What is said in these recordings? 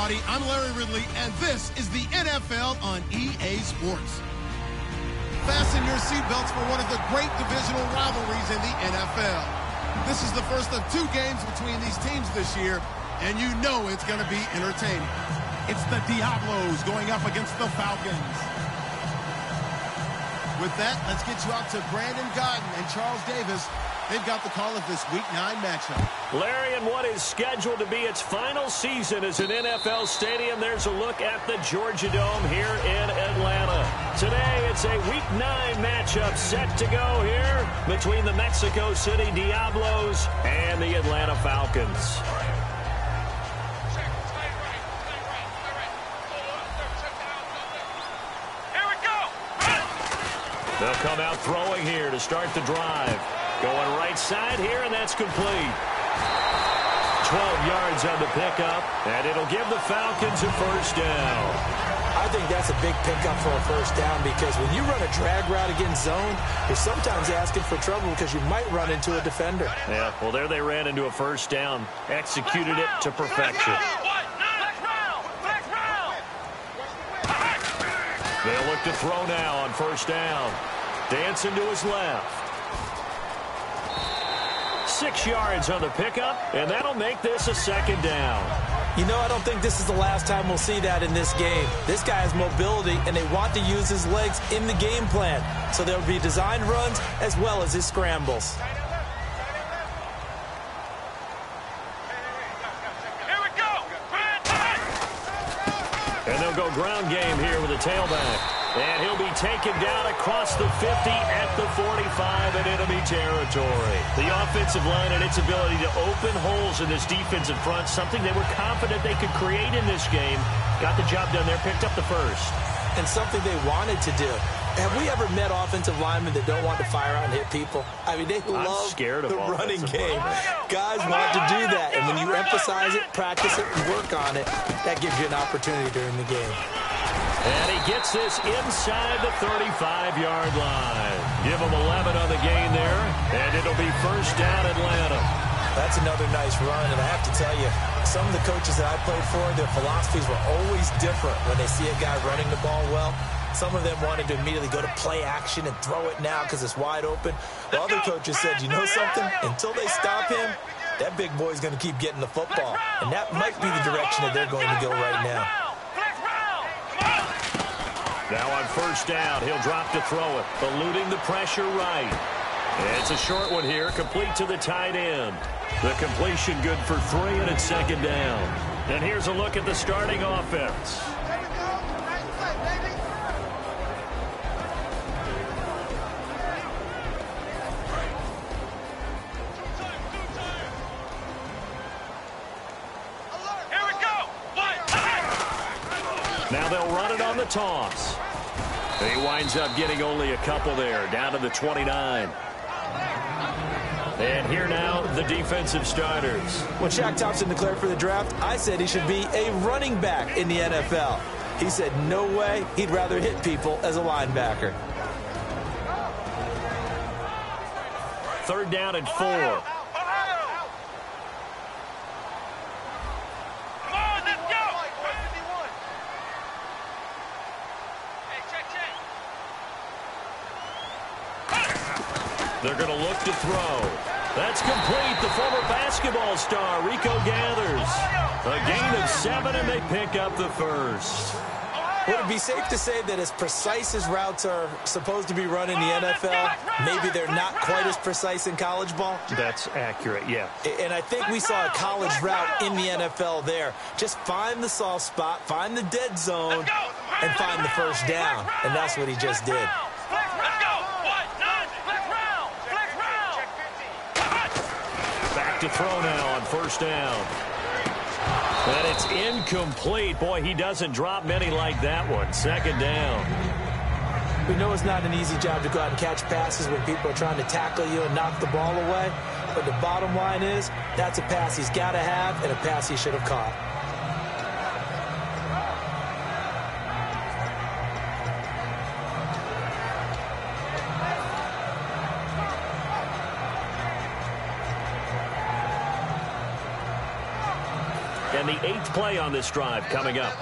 everybody. I'm Larry Ridley, and this is the NFL on EA Sports. Fasten your seatbelts for one of the great divisional rivalries in the NFL. This is the first of 2 games between these teams this year, and you know it's going to be entertaining. It's the Diablos going up against the Falcons. With that, let's get you out to Brandon Godden and Charles Davis. They've got the call of this Week 9 matchup. Larry, in what is scheduled to be its final season as an NFL stadium, there's a look at the Georgia Dome here in Atlanta. Today, it's a Week 9 matchup set to go here between the Mexico City Diablos and the Atlanta Falcons. They'll come out throwing here to start the drive. Going right side here, and that's complete. 12 yards on the pickup, and it'll give the Falcons a first down. I think that's a big pickup for a first down because when you run a drag route against zone, you're sometimes asking for trouble because you might run into a defender. Yeah, well, there they ran into a first down. Executed it to perfection. They'll look to throw now on first down. Dancing to his left. 6 yards on the pickup, and that'll make this a second down. You know, I don't think this is the last time we'll see that in this game. This guy has mobility, and they want to use his legs in the game plan. So there'll be designed runs as well as his scrambles. Here we go. And they'll go ground game here with a tailback. And he'll be taken down across the 50 at the 45 in enemy territory. The offensive line and its ability to open holes in this defensive front, something they were confident they could create in this game. Got the job done there, picked up the first. And something they wanted to do. Have we ever met offensive linemen that don't want to fire out and hit people? I mean, they love the running game. Guys want to do that. And when you emphasize it, practice it, and work on it, that gives you an opportunity during the game. And he gets this inside the 35-yard line. Give him 11 on the gain there, and it'll be first down Atlanta. That's another nice run, and I have to tell you, some of the coaches that I played for, their philosophies were always different when they see a guy running the ball well. Some of them wanted to immediately go to play action and throw it now because it's wide open. While other coaches said, you know something? Until they stop him, that big boy's going to keep getting the football. And that might be the direction that they're going to go right now. Now on first down, he'll drop to throw it, eluding the pressure right. It's a short one here, complete to the tight end. The completion good for 3, and it's second down. And here's a look at the starting offense. Now they'll run it on the toss. He winds up getting only a couple there, down to the 29. And here now, the defensive starters. When Shaq Thompson declared for the draft, I said he should be a running back in the NFL. He said no way, he'd rather hit people as a linebacker. Third down and 4. They're going to look to throw. That's complete. The former basketball star, Rico Gathers. A gain of 7, and they pick up the first. Would it be safe to say that as precise as routes are supposed to be run in the NFL, maybe they're not quite as precise in college ball? That's accurate, yeah. And I think we saw a college route in the NFL there. Just find the soft spot, find the dead zone, and find the first down. And that's what he just did. To throw now on first down. And it's incomplete. Boy, he doesn't drop many like that one. Second down. We know it's not an easy job to go out and catch passes when people are trying to tackle you and knock the ball away. But the bottom line is, that's a pass he's got to have and a pass he should have caught. And the 8th play on this drive coming up.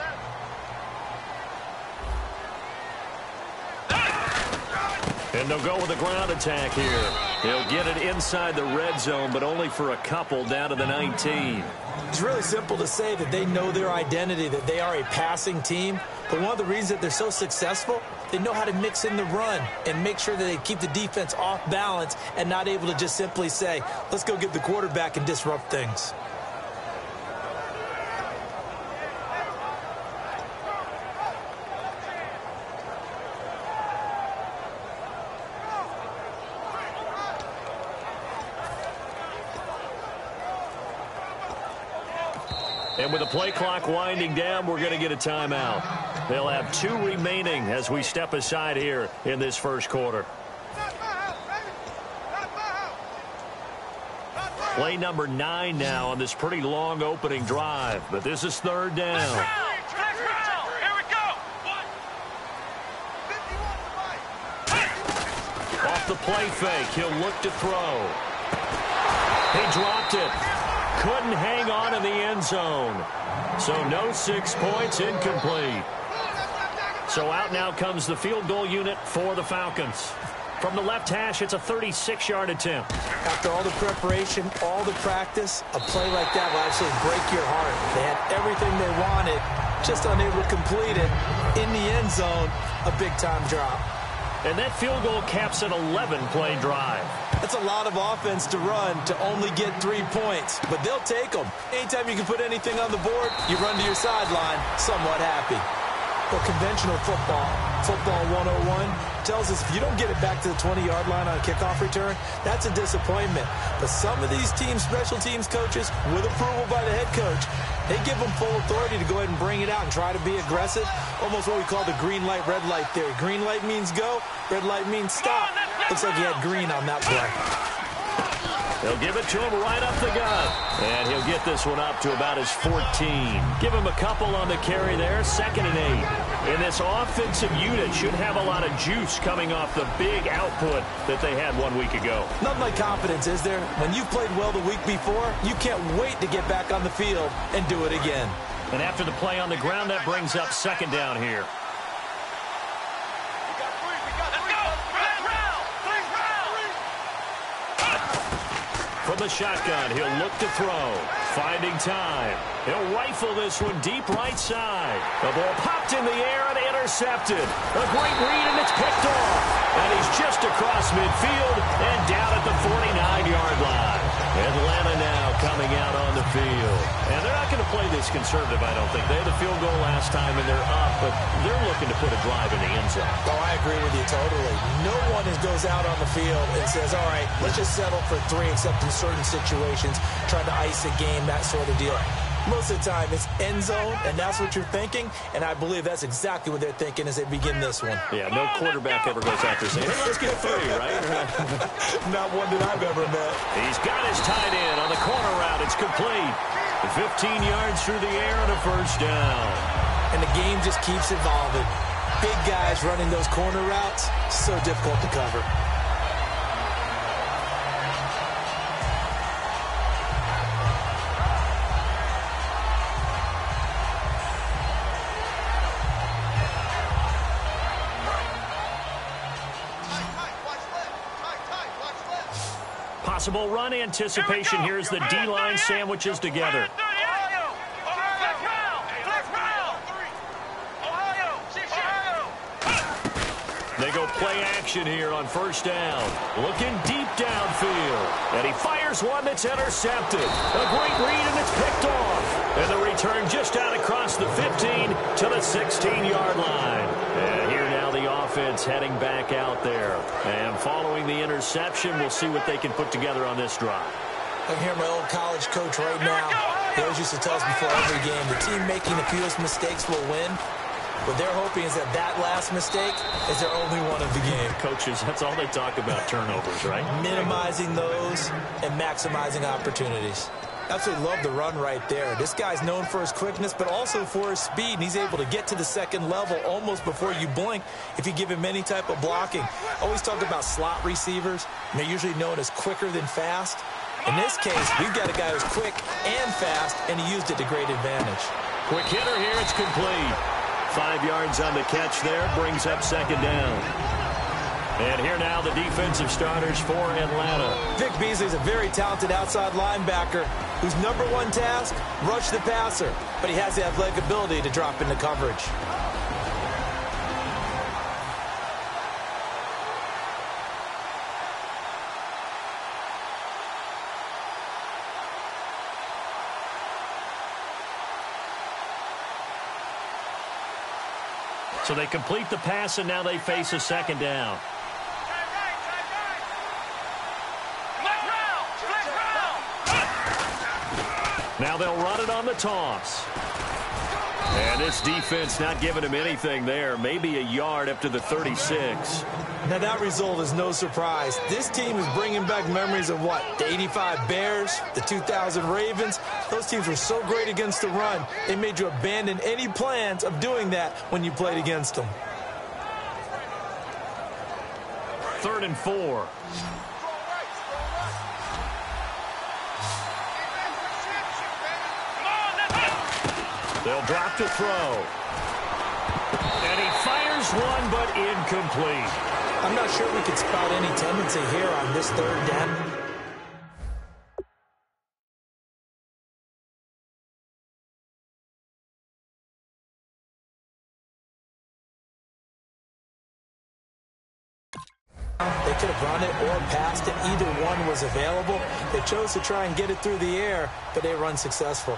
And they'll go with a ground attack here. They'll get it inside the red zone, but only for a couple down to the 19. It's really simple to say that they know their identity, that they are a passing team. But one of the reasons that they're so successful, they know how to mix in the run and make sure that they keep the defense off balance and not able to just simply say, let's go get the quarterback and disrupt things. And with the play clock winding down, we're going to get a timeout. They'll have 2 remaining as we step aside here in this first quarter. Play number 9 now on this pretty long opening drive. But this is 3rd down. Off the play fake, he'll look to throw. He dropped it. Couldn't hang on in the end zone. So no 6 points, incomplete. So out now comes the field goal unit for the Falcons. From the left hash, it's a 36-yard attempt. After all the preparation, all the practice, a play like that will actually break your heart. They had everything they wanted, just unable to complete it. In the end zone, a big-time drop. And that field goal caps an 11-play drive. That's a lot of offense to run to only get 3 points, but they'll take them. Anytime you can put anything on the board, you run to your sideline somewhat happy. Well, conventional football 101, tells us if you don't get it back to the 20-yard line on a kickoff return, that's a disappointment. But some of these teams, special teams coaches, with approval by the head coach, they give them full authority to go ahead and bring it out and try to be aggressive. Almost what we call the green light, red light theory. Green light means go, red light means stop. Looks like he had green on that play. They'll give it to him right up the gut. And he'll get this one up to about his 14. Give him a couple on the carry there, 2nd and 8. And this offensive unit should have a lot of juice coming off the big output that they had 1 week ago. Nothing like confidence, is there? When you've played well the week before, you can't wait to get back on the field and do it again. And after the play on the ground, that brings up 2nd down here. From the shotgun, he'll look to throw. Finding time. He'll rifle this one deep right side. The ball popped in the air and intercepted. A great read, and it's picked off. And he's just across midfield and down at the 49-yard line. Atlanta now coming out on the field. And they're not going to play this conservative, I don't think. They had the field goal last time, and they're up, but they're looking to put a drive in the end zone. Oh, I agree with you totally. No one goes out on the field and says, all right, let's just settle for 3, except in certain situations, trying to ice a game, that sort of deal. Most of the time, it's end zone, and that's what you're thinking, and I believe that's exactly what they're thinking as they begin this one. Yeah, no quarterback ever goes out there saying, hey, let's get 3, right? Not one that I've ever met. He's got his tight end on the corner route. It's complete. 15 yards through the air and a 1st down. And the game just keeps evolving. Big guys running those corner routes, so difficult to cover. Possible run anticipation. Here's the D-line sandwiches together. They go play action here on 1st down. Looking deep downfield. And he fires one that's intercepted. A great read, and it's picked off. And the return just out across the 15 to the 16-yard line. And here now the offense heading back out there. And following the interception, we'll see what they can put together on this drive. I can hear my old college coach right now. He always used to tell us before every game, the team making the fewest mistakes will win. What they're hoping is that last mistake is their only one of the game. Coaches, that's all they talk about, turnovers, right? Minimizing those and maximizing opportunities. Absolutely love the run right there. This guy's known for his quickness, but also for his speed, and he's able to get to the 2nd level almost before you blink if you give him any type of blocking. Always talk about slot receivers, and they're usually known as quicker than fast. In this case, we've got a guy who's quick and fast, and he used it to great advantage. Quick hitter here, it's complete. 5 yards on the catch there, brings up second down. And here now the defensive starters for Atlanta. Vic Beasley's a very talented outside linebacker whose number one task, rush the passer. But he has the athletic ability to drop into coverage. So they complete the pass, and now they face a second down. Now they'll run it on the toss. And this defense not giving him anything there. Maybe a yard up to the 36. Now that result is no surprise. This team is bringing back memories of what? The 85 Bears, the 2000 Ravens. Those teams were so great against the run. They made you abandon any plans of doing that when you played against them. 3rd and 4. They'll drop to throw. And he fires one, but incomplete. I'm not sure we could spot any tendency here on this 3rd down. They could have run it or passed it. Either one was available. They chose to try and get it through the air, but they were unsuccessful.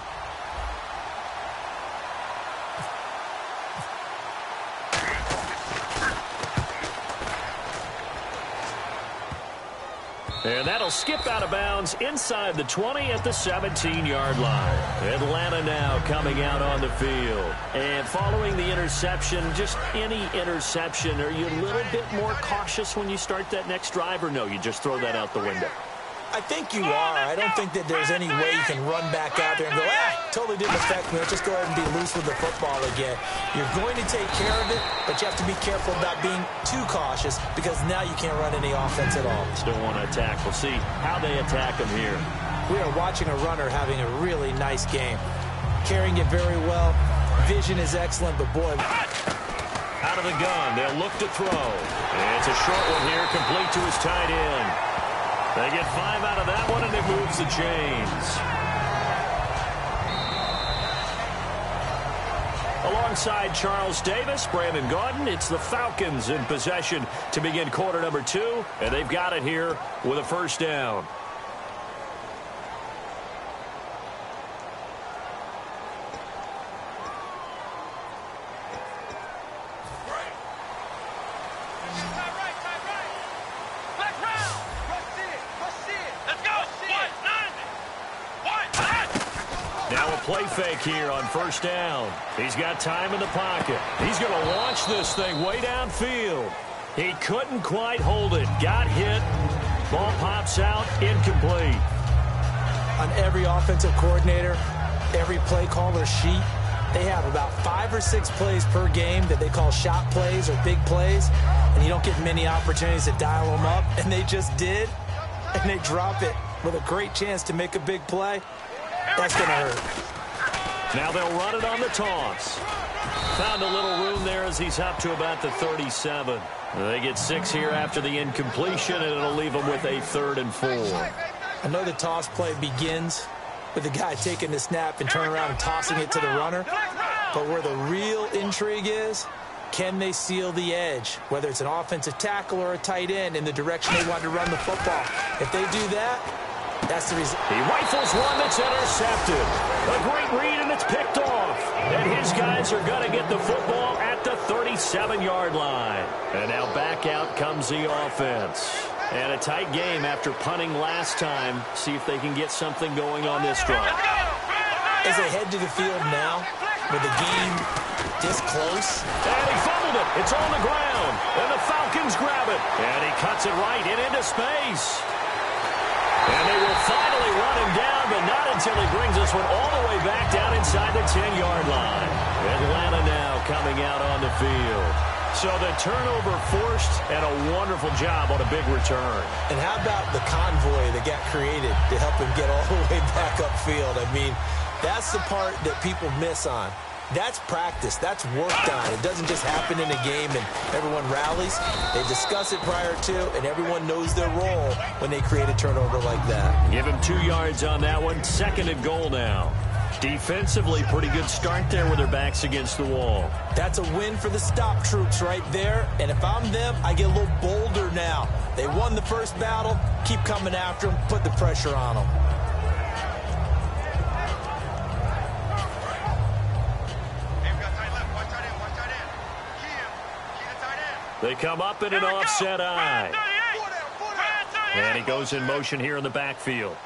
And that'll skip out of bounds inside the 20 at the 17-yard line. Atlanta now coming out on the field. And following the interception, just any interception, are you a little bit more cautious when you start that next drive, or no, you just throw that out the window? I think you are. I don't think that there's any way you can run back out there and go, totally didn't affect me. Let's just go ahead and be loose with the football again. You're going to take care of it, but you have to be careful about being too cautious because now you can't run any offense at all. Still want to attack. We'll see how they attack him here. We are watching a runner having a really nice game. Carrying it very well. Vision is excellent, but boy. Out of the gun, they'll look to throw. And it's a short one here, complete to his tight end. They get 5 out of that one, and it moves the chains. Alongside Charles Davis, Brandon Gaudin, it's the Falcons in possession to begin quarter number 2, and they've got it here with a first down. Play fake here on first down. He's got time in the pocket. He's going to launch this thing way downfield. He couldn't quite hold it. Got hit. Ball pops out. Incomplete. On every offensive coordinator, every play caller sheet, they have about 5 or 6 plays per game that they call shot plays or big plays, and you don't get many opportunities to dial them up, and they just did, and they drop it with a great chance to make a big play. That's going to hurt. Now they'll run it on the toss. Found a little room there as he's up to about the 37. They get 6 here after the incompletion, and it'll leave them with a 3rd and 4. I know the toss play begins with the guy taking the snap and turning around and tossing it to the runner. But where the real intrigue is, can they seal the edge, whether it's an offensive tackle or a tight end, in the direction they want to run the football? If they do that, that's the reason. He rifles one that's intercepted. A great read, and it's picked off. And his guys are going to get the football at the 37-yard line. And now back out comes the offense. And a tight game after punting last time. See if they can get something going on this drive. As they head to the field now, with the game this close. And he fumbled it. It's on the ground. And the Falcons grab it. And he cuts it right into space. And they will finally run him down, but not until he brings this one all the way back down inside the 10-yard line. Atlanta now coming out on the field. So the turnover forced, and a wonderful job on a big return. And how about the convoy that got created to help him get all the way back upfield? I mean, that's the part that people miss on. That's practice. That's worked on. It doesn't just happen in a game and everyone rallies. They discuss it prior to, and everyone knows their role when they create a turnover like that. Give him 2 yards on that one. 2nd and goal now. Defensively, pretty good start there with their backs against the wall. That's a win for the stop troops right there. And if I'm them, I get a little bolder now. They won the first battle. Keep coming after them. Put the pressure on them. They come up in an offset eye. And he goes in motion here in the backfield.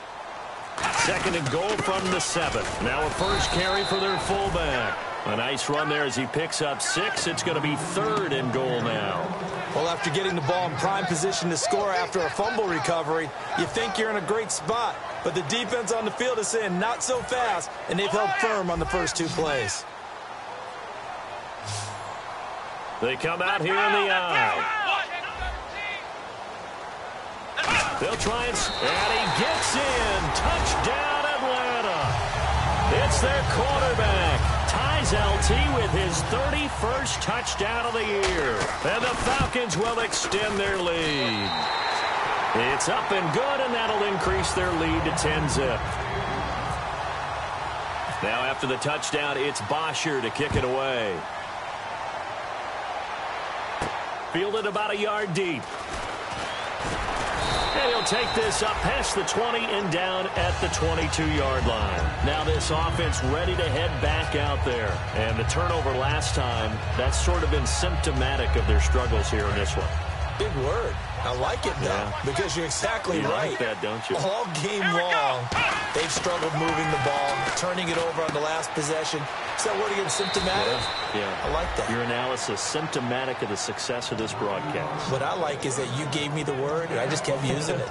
2nd and goal from the 7. Now a first carry for their fullback. A nice run there as he picks up 6. It's going to be 3rd and goal now. Well, after getting the ball in prime position to score after a fumble recovery, you think you're in a great spot. But the defense on the field is saying not so fast, and they've held firm on the first 2 plays. They come out here in the eye. They'll try and he gets in. Touchdown, Atlanta. It's their quarterback. Ties LT with his 31st touchdown of the year. And the Falcons will extend their lead. It's up and good, and that'll increase their lead to 10-zip. Now after the touchdown, it's Bosher to kick it away. Fielded about a yard deep. And he'll take this up past the 20 and down at the 22-yard line. Now this offense ready to head back out there. And the turnover last time, that's sort of been symptomatic of their struggles here in this one. Big word. I like it, though, because you're exactly right. Like that, don't you? All game long, they've struggled moving the ball, turning it over on the last possession. Is that word again, symptomatic? Yeah. I like that. Your analysis, symptomatic of the success of this broadcast. What I like is that you gave me the word, and I just kept using it.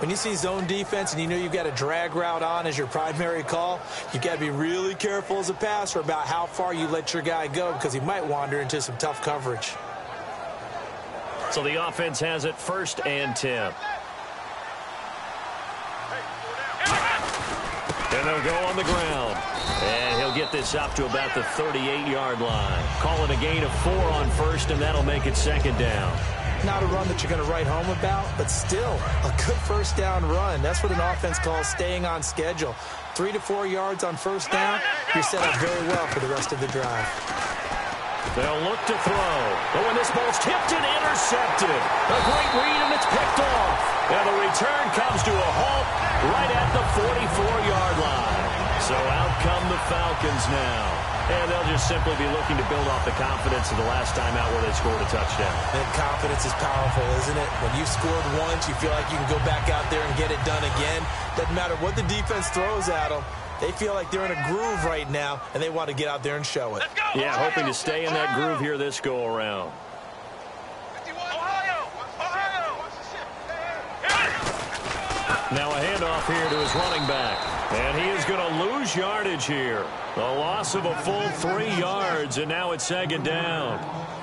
When you see zone defense and you know you've got a drag route on as your primary call, you've got to be really careful as a passer about how far you let your guy go because he might wander into some tough coverage. So the offense has it 1st and 10. And they'll go on the ground. And he'll get this up to about the 38-yard line. Call it a gain of 4 on 1st, and that'll make it 2nd down. Not a run that you're going to write home about, but still a good first down run. That's what an offense calls staying on schedule. 3 to 4 yards on 1st down, you're set up very well for the rest of the drive. They'll look to throw. But when this ball's tipped and intercepted, a great read, and it's picked off. And the return comes to a halt right at the 44-yard line. So out come the Falcons now. And they'll just simply be looking to build off the confidence of the last time out where they scored a touchdown. And confidence is powerful, isn't it? When you've scored once, you feel like you can go back out there and get it done again. Doesn't matter what the defense throws at them. They feel like they're in a groove right now, and they want to get out there and show it. Yeah, hoping to stay in that groove here this go-around. Now a handoff here to his running back. And he is going to lose yardage here. A loss of a full 3 yards, and now it's 2nd down.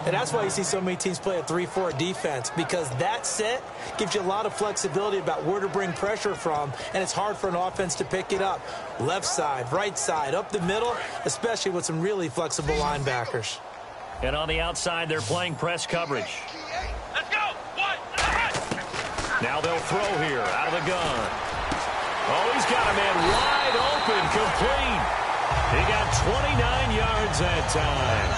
And that's why you see so many teams play a 3-4 defense, because that set gives you a lot of flexibility about where to bring pressure from, and it's hard for an offense to pick it up. Left side, right side, up the middle, especially with some really flexible linebackers. And on the outside, they're playing press coverage. Let's go! Now they'll throw here out of the gun. Oh, he's got a man wide open, complete. He got 29 yards that time.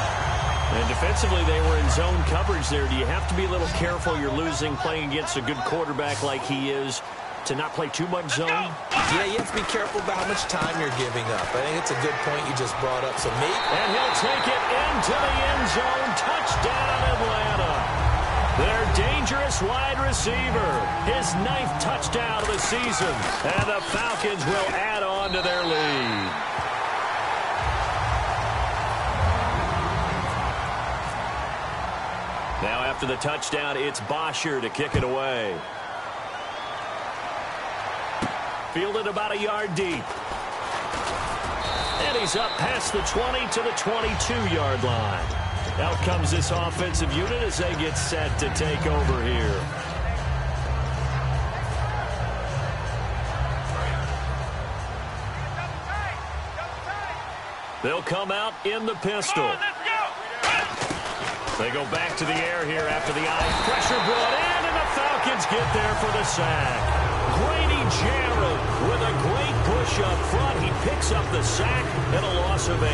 And defensively, they were in zone coverage there. Do you have to be a little careful? You're losing, playing against a good quarterback like he is, to not play too much zone? Yeah, you have to be careful about how much time you're giving up. I think it's a good point you just brought up. So maybe. And he'll take it into the end zone. Touchdown, Atlanta. Their dangerous wide receiver. His 9th touchdown of the season. And the Falcons will add on to their lead. Now after the touchdown, it's Bosher to kick it away. Fielded about a yard deep. And he's up past the 20 to the 22-yard line. Out comes this offensive unit as they get set to take over here. They'll come out in the pistol. They go back to the air here after the eye. Pressure brought in, and the Falcons get there for the sack. Grady Jarrett with a great push up front. He picks up the sack and a loss of 8.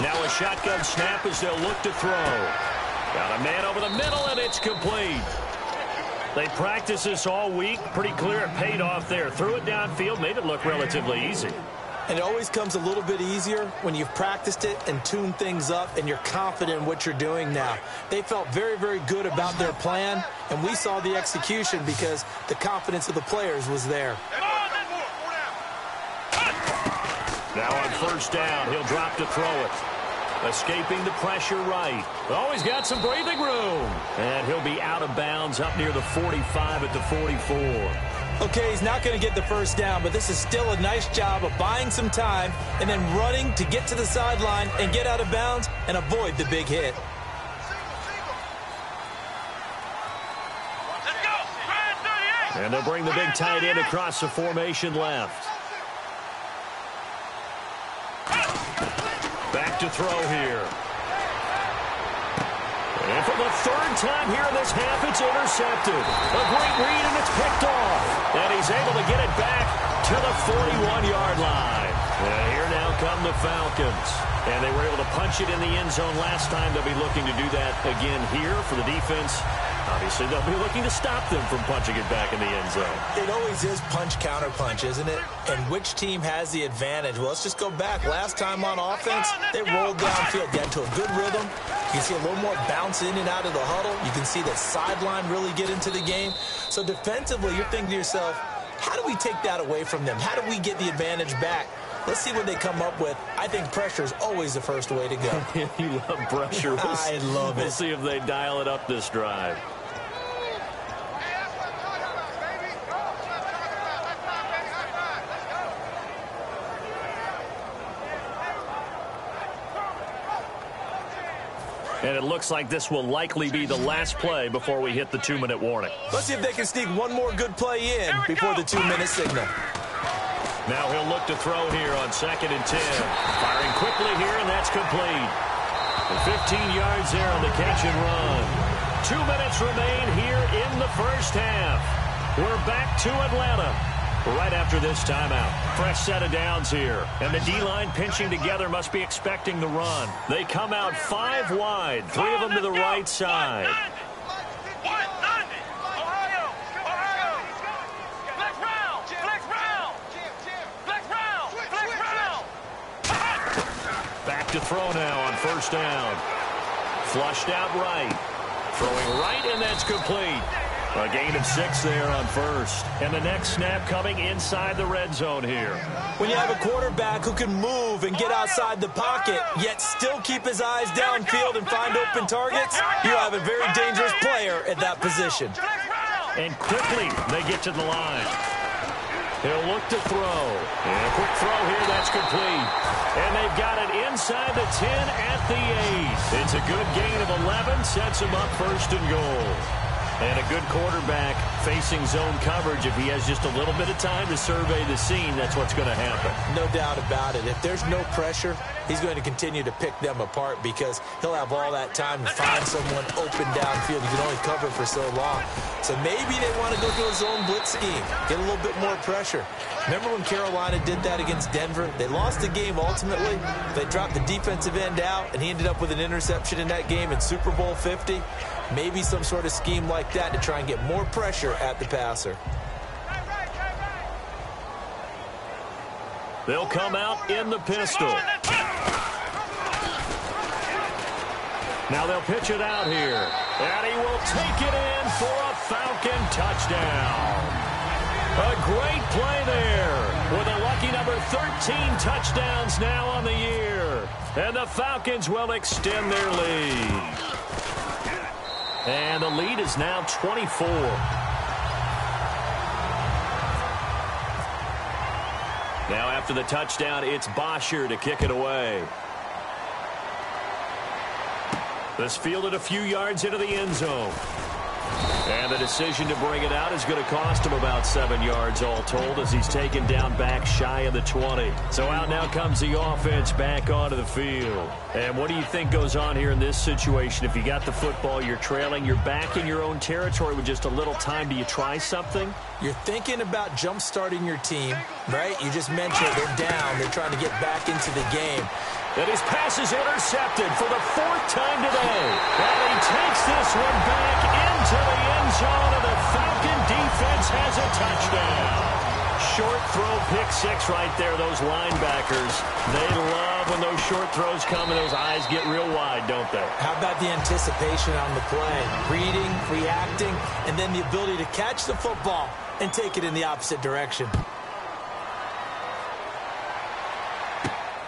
Now a shotgun snap as they'll look to throw. Got a man over the middle, and it's complete. They practiced this all week. Pretty clear it paid off there. Threw it downfield, made it look relatively easy. And it always comes a little bit easier when you've practiced it and tuned things up and you're confident in what you're doing now. They felt very, very good about their plan, and we saw the execution because the confidence of the players was there. Now on first down, he'll drop to throw it. Escaping the pressure right. Oh, he's got some breathing room. And he'll be out of bounds up near the 45 at the 44. Okay, he's not going to get the first down, but this is still a nice job of buying some time and then running to get to the sideline and get out of bounds and avoid the big hit. And they'll bring the big tight end across the formation left. Back to throw here. And for the third time here in this half, it's intercepted. A great read, and it's picked off. And he's able to get it back to the 41-yard line. And here now come the Falcons. And they were able to punch it in the end zone last time. They'll be looking to do that again here for the defense. Obviously, they'll be looking to stop them from punching it back in the end zone. It always is punch-counter-punch, isn't it? And which team has the advantage? Well, let's just go back. Last time on offense, they rolled downfield, got into a good rhythm. You can see a little more bounce in and out of the huddle. You can see the sideline really get into the game. So defensively, you're thinking to yourself, how do we take that away from them? How do we get the advantage back? Let's see what they come up with. I think pressure is always the first way to go. You love pressure. I love it. We'll see if they dial it up this drive. And it looks like this will likely be the last play before we hit the 2-minute warning. Let's see if they can sneak one more good play in before the 2-minute signal. Now he'll look to throw here on 2nd and 10. Firing quickly here, and that's complete. 15 yards there on the catch and run. 2 minutes remain here in the first half. We're back to Atlanta right after this timeout. Fresh set of downs here. And the D-line pinching together must be expecting the run. They come out 5 wide, 3 of them to the right side. Back to throw now on first down. Flushed out right. Throwing right, and that's complete. A gain of 6 there on first. And the next snap coming inside the red zone here. When you have a quarterback who can move and get outside the pocket, yet still keep his eyes downfield and find open targets, you have a very dangerous player at that position. And quickly, they get to the line. He'll look to throw. And a quick throw here, that's complete. And they've got it inside the 10 at the 8. It's a good gain of 11, sets him up first and goal. And a good quarterback facing zone coverage. If he has just a little bit of time to survey the scene, that's what's going to happen. No doubt about it. If there's no pressure, he's going to continue to pick them apart because he'll have all that time to find someone open downfield. You can only cover for so long. So maybe they want to go to a zone blitz scheme, get a little bit more pressure. Remember when Carolina did that against Denver? They lost the game ultimately. They dropped the defensive end out, and he ended up with an interception in that game in Super Bowl 50. Maybe some sort of scheme like that to try and get more pressure at the passer. They'll come out in the pistol. Now they'll pitch it out here. And he will take it in for a Falcon touchdown. A great play there with a lucky number 13 touchdowns now on the year. And the Falcons will extend their lead. And the lead is now 24. Now after the touchdown, it's Bosher to kick it away. This fielded a few yards into the end zone. And the decision to bring it out is going to cost him about 7 yards all told as he's taken down back shy of the 20. So out now comes the offense back onto the field. And what do you think goes on here in this situation? If you got the football, you're trailing, you're back in your own territory with just a little time. Do you try something? You're thinking about jump-starting your team, right? You just mentioned they're down. They're trying to get back into the game. And his pass is intercepted for the 4th time today. And he takes this one back into the end zone, and the Falcon defense has a touchdown. Short throw, pick 6 right there. Those linebackers, they love when those short throws come and those eyes get real wide, don't they? How about the anticipation on the play? Reading, reacting, and then the ability to catch the football and take it in the opposite direction.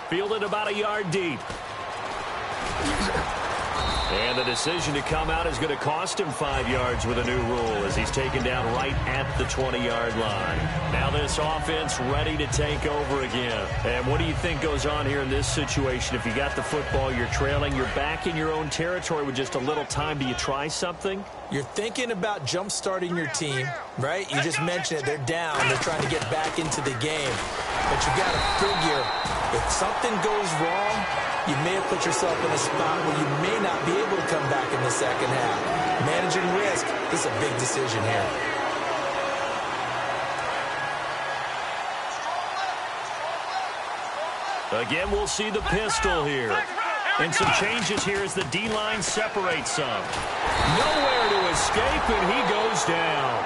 Fielded about a yard deep. And the decision to come out is going to cost him 5 yards with a new rule as he's taken down right at the 20-yard line. Now this offense ready to take over again. And what do you think goes on here in this situation? If you got the football, you're trailing, you're back in your own territory with just a little time. Do you try something? You're thinking about jump-starting your team, right? You just mentioned it. They're down. They're trying to get back into the game. But you got to figure if something goes wrong, you may have put yourself in a spot where you may not be able to come back in the second half. Managing risk is a big decision here. Again, we'll see the pistol here. And some changes here as the D-line separates some. Nowhere to escape, and he goes down.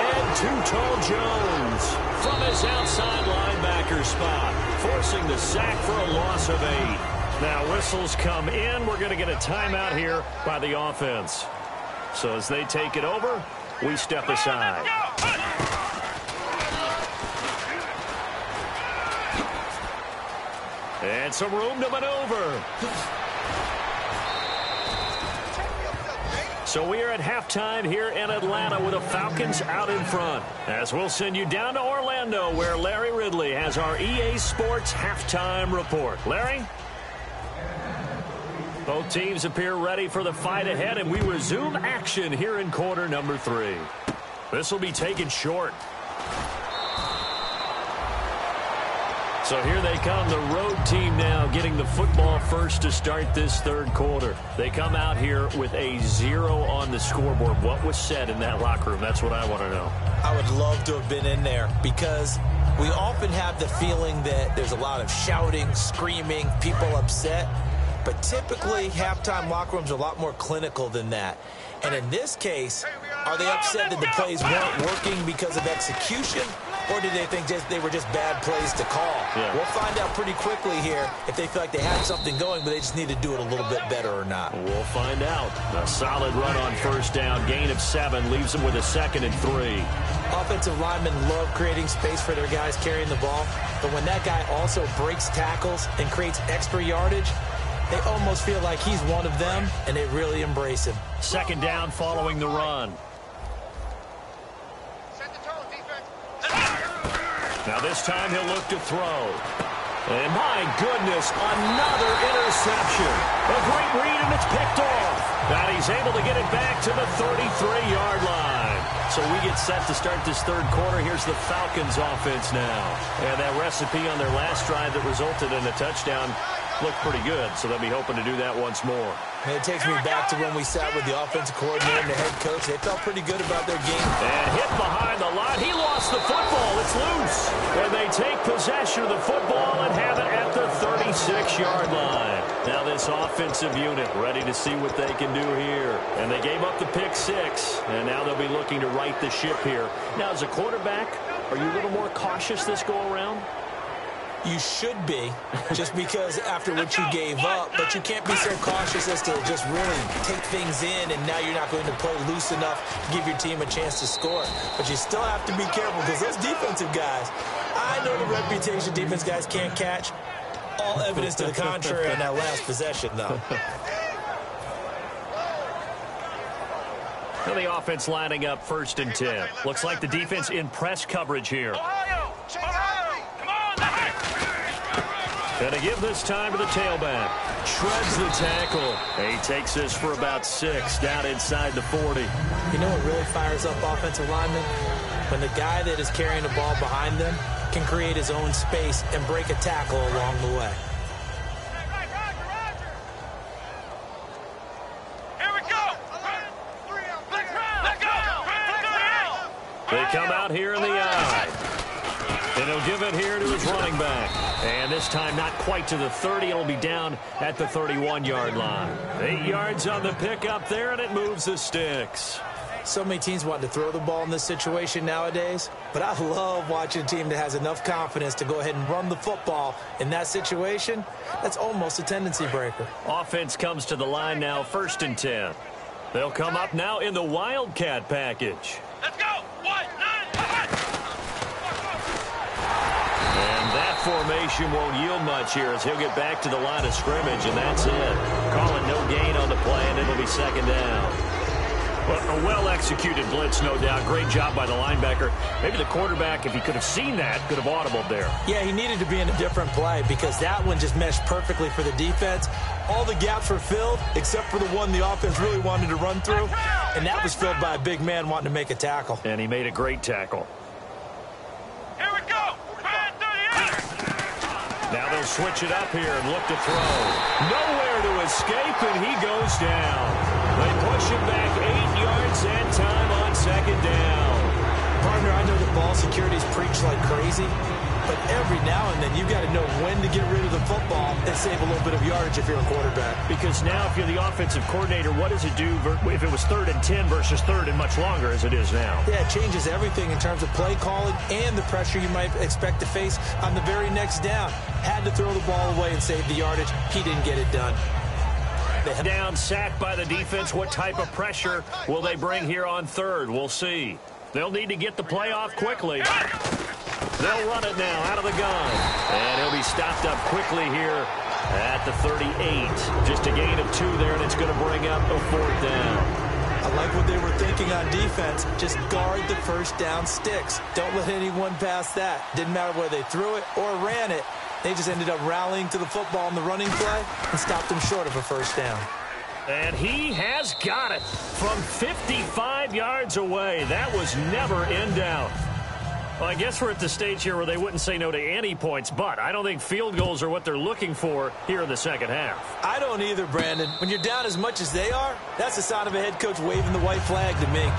And Too Tall Jones from his outside linebacker spot, forcing the sack for a loss of 8. Now whistles come in. We're going to get a timeout here by the offense. So as they take it over, we step aside. And some room to maneuver. So we are at halftime here in Atlanta with the Falcons out in front. As we'll send you down to Orlando where Larry Ridley has our EA Sports halftime report. Larry? Both teams appear ready for the fight ahead, and we resume action here in quarter number 3. This will be taken short. So here they come, the road team now getting the football first to start this third quarter. They come out here with a 0 on the scoreboard. What was said in that locker room? That's what I want to know. I would love to have been in there because we often have the feeling that there's a lot of shouting, screaming, people upset. But typically, halftime locker rooms are a lot more clinical than that. And in this case, are they upset that the plays weren't working because of execution? Or do they think they were just bad plays to call? Yeah. We'll find out pretty quickly here if they feel like they had something going, but they just need to do it a little bit better or not. We'll find out. A solid run on first down. Gain of 7 leaves them with a 2nd and 3. Offensive linemen love creating space for their guys carrying the ball. But when that guy also breaks tackles and creates extra yardage, they almost feel like he's one of them, and they really embrace him. 2nd down following the run. Now this time he'll look to throw. And my goodness, another interception. A great read, and it's picked off. And he's able to get it back to the 33-yard line. So we get set to start this third quarter. Here's the Falcons offense now. And that recipe on their last drive that resulted in a touchdown looked pretty good, so they'll be hoping to do that once more. And it takes me back to when we sat with the offensive coordinator and the head coach. They felt pretty good about their game. And hit behind the line. He lost the football. It's loose. And they take possession of the football and have it at the 36-yard line. Now this offensive unit ready to see what they can do here. And they gave up the pick 6, and now they'll be looking to right the ship here. Now, as a quarterback, are you a little more cautious this go-around? You should be, just because after what you gave up, but you can't be so cautious as to just really take things in, and now you're not going to play loose enough to give your team a chance to score. But you still have to be careful, because those defensive guys, I know the reputation defense guys can't catch. All evidence to the contrary on that last possession, though. Well, the offense lining up 1st and 10. Looks like the defense in press coverage here. Going to give this time to the tailback. Shreds the tackle. He takes this for about 6 down inside the 40. You know what really fires up offensive linemen? When the guy that is carrying the ball behind them can create his own space and break a tackle along the way. They come out here in the eye. And he'll give it here to his running back. And this time not quite to the 30. It'll be down at the 31-yard line. 8 yards on the pickup there, and it moves the sticks. So many teams want to throw the ball in this situation nowadays, but I love watching a team that has enough confidence to go ahead and run the football in that situation. That's almost a tendency breaker. Offense comes to the line now, 1st and 10. They'll come up now in the Wildcat package. Let's go! 1, 9, 5. And that formation won't yield much here as he'll get back to the line of scrimmage, and that's it. Calling no gain on the play, and it'll be 2nd down. Well, a well-executed blitz, no doubt. Great job by the linebacker. Maybe the quarterback, if he could have seen that, could have audibled there. Yeah, he needed to be in a different play because that one just meshed perfectly for the defense. All the gaps were filled except for the one the offense really wanted to run through, and that was filled by a big man wanting to make a tackle. And he made a great tackle. Here we go. 38. Now they'll switch it up here and look to throw. Nowhere to escape, and he goes down. They push him back 8 yards and time on 2nd down. Partner, I know that ball security's preached like crazy, but every now and then you've got to know when to get rid of the football and save a little bit of yardage if you're a quarterback. Because now if you're the offensive coordinator, what does it do if it was 3rd and 10 versus 3rd and much longer as it is now? Yeah, it changes everything in terms of play calling and the pressure you might expect to face on the very next down. Had to throw the ball away and save the yardage. He didn't get it done. Down, sacked by the defense. What type of pressure will they bring here on 3rd? We'll see. They'll need to get the play off quickly. They'll run it now out of the gun. And he'll be stopped up quickly here at the 38. Just a gain of 2 there, and it's going to bring up a 4th down. I like what they were thinking on defense. Just guard the 1st down sticks. Don't let anyone pass that. Didn't matter whether they threw it or ran it. They just ended up rallying to the football on the running play and stopped them short of a 1st down. And he has got it from 55 yards away. That was never in doubt. Well, I guess we're at the stage here where they wouldn't say no to any points, but I don't think field goals are what they're looking for here in the 2nd half. I don't either, Brandon. When you're down as much as they are, that's the sign of a head coach waving the white flag to me.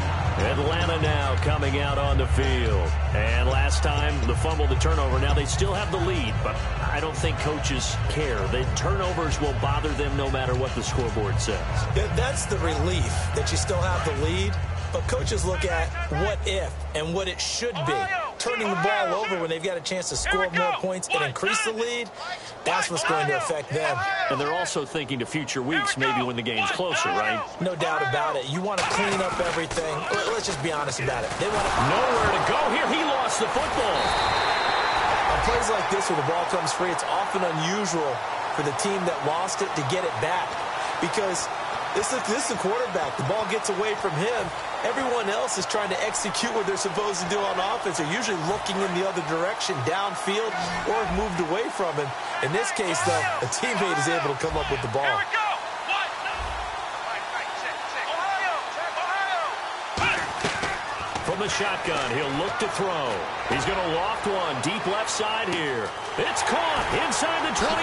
Atlanta now coming out on the field. And last time, the fumble, the turnover. Now they still have the lead, but I don't think coaches care. The turnovers will bother them no matter what the scoreboard says. That's the relief that you still have the lead. But coaches look at what if and what it should be. Turning the ball over when they've got a chance to score more points and increase the lead, that's what's going to affect them. And they're also thinking to future weeks, maybe when the game's closer, right? No doubt about it. You want to clean up everything. Let's just be honest about it. They want nowhere to go here. He lost the football. On plays like this where the ball comes free, it's often unusual for the team that lost it to get it back. Because this is the quarterback. The ball gets away from him. Everyone else is trying to execute what they're supposed to do on offense. They're usually looking in the other direction, downfield, or have moved away from him. In this case, though, a teammate is able to come up with the ball. Here we go. From the shotgun, he'll look to throw. He's going to loft one deep left side here. It's caught inside the 25.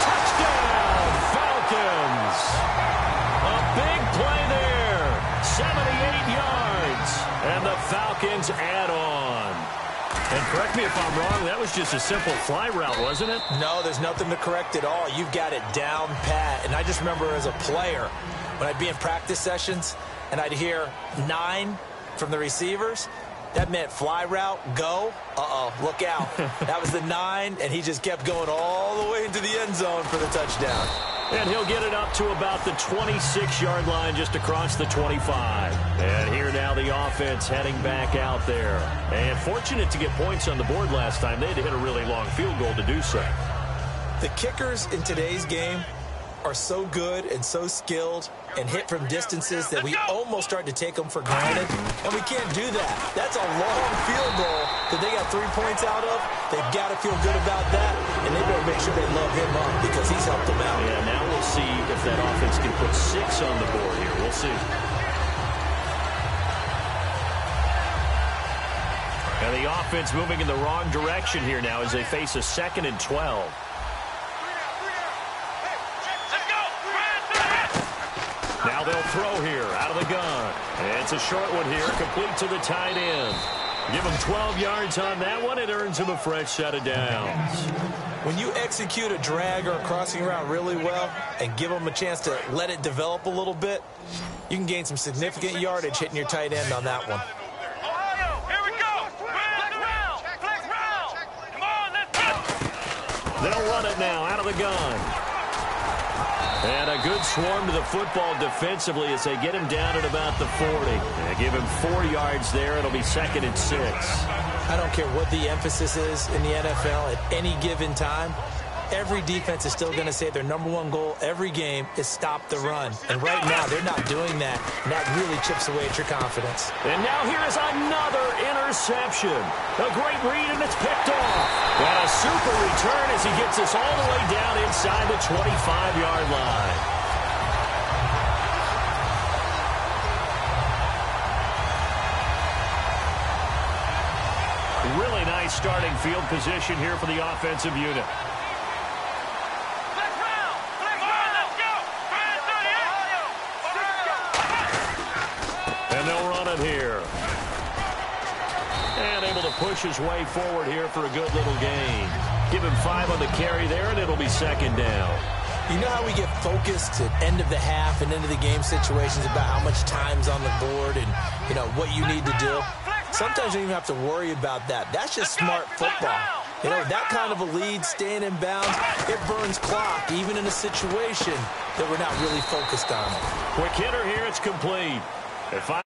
Touchdown, Falcons. A big play there. 78 yards. And the Falcons add on. And correct me if I'm wrong, that was just a simple fly route, wasn't it? No, there's nothing to correct at all. You've got it down pat. And I just remember as a player, when I'd be in practice sessions and I'd hear 9 from the receivers, That meant fly route, go. Uh-oh, look out. That was the 9, and he just kept going all the way into the end zone for the touchdown. And he'll get it up to about the 26-yard line just across the 25. And here now the offense heading back out there. And fortunate to get points on the board last time. They had to hit a really long field goal to do so. The kickers in today's game are so good and so skilled and hit from distances that we almost start to take them for granted, and we can't do that. That's a long field goal that they got 3 points out of. They've got to feel good about that, and they better make sure they love him up because he's helped them out. Yeah, now we'll see if that offense can put 6 on the board here. We'll see. And the offense moving in the wrong direction here now as they face a 2nd and 12. Now they'll throw here out of the gun. And it's a short one here, complete to the tight end. Give him 12 yards on that one. It earns him a fresh set of downs. When you execute a drag or a crossing route really well and give them a chance to let it develop a little bit, you can gain some significant yardage hitting your tight end on that one. Here we go. Flex round. Come on, let's go. They'll run it now out of the gun. And a good swarm to the football defensively as they get him down at about the 40. They give him 4 yards there. It'll be 2nd and 6. I don't care what the emphasis is in the NFL at any given time. Every defense is still going to say their #1 goal every game is stop the run. And right now, they're not doing that, and that really chips away at your confidence. And now here is another interception. A great read, and it's picked off. And a super return as he gets us all the way down inside the 25-yard line. Really nice starting field position here for the offensive unit. And they'll run it here. And able to push his way forward here for a good little gain. Give him 5 on the carry there, and it'll be 2nd down. You know how we get focused at end of the half and into the game situations about how much time's on the board and, you know, what you need to do? Sometimes you don't even have to worry about that. That's just smart football. You know, that kind of a lead, staying in bounds, it burns clock, even in a situation that we're not really focused on. Quick hitter here, it's complete. At 5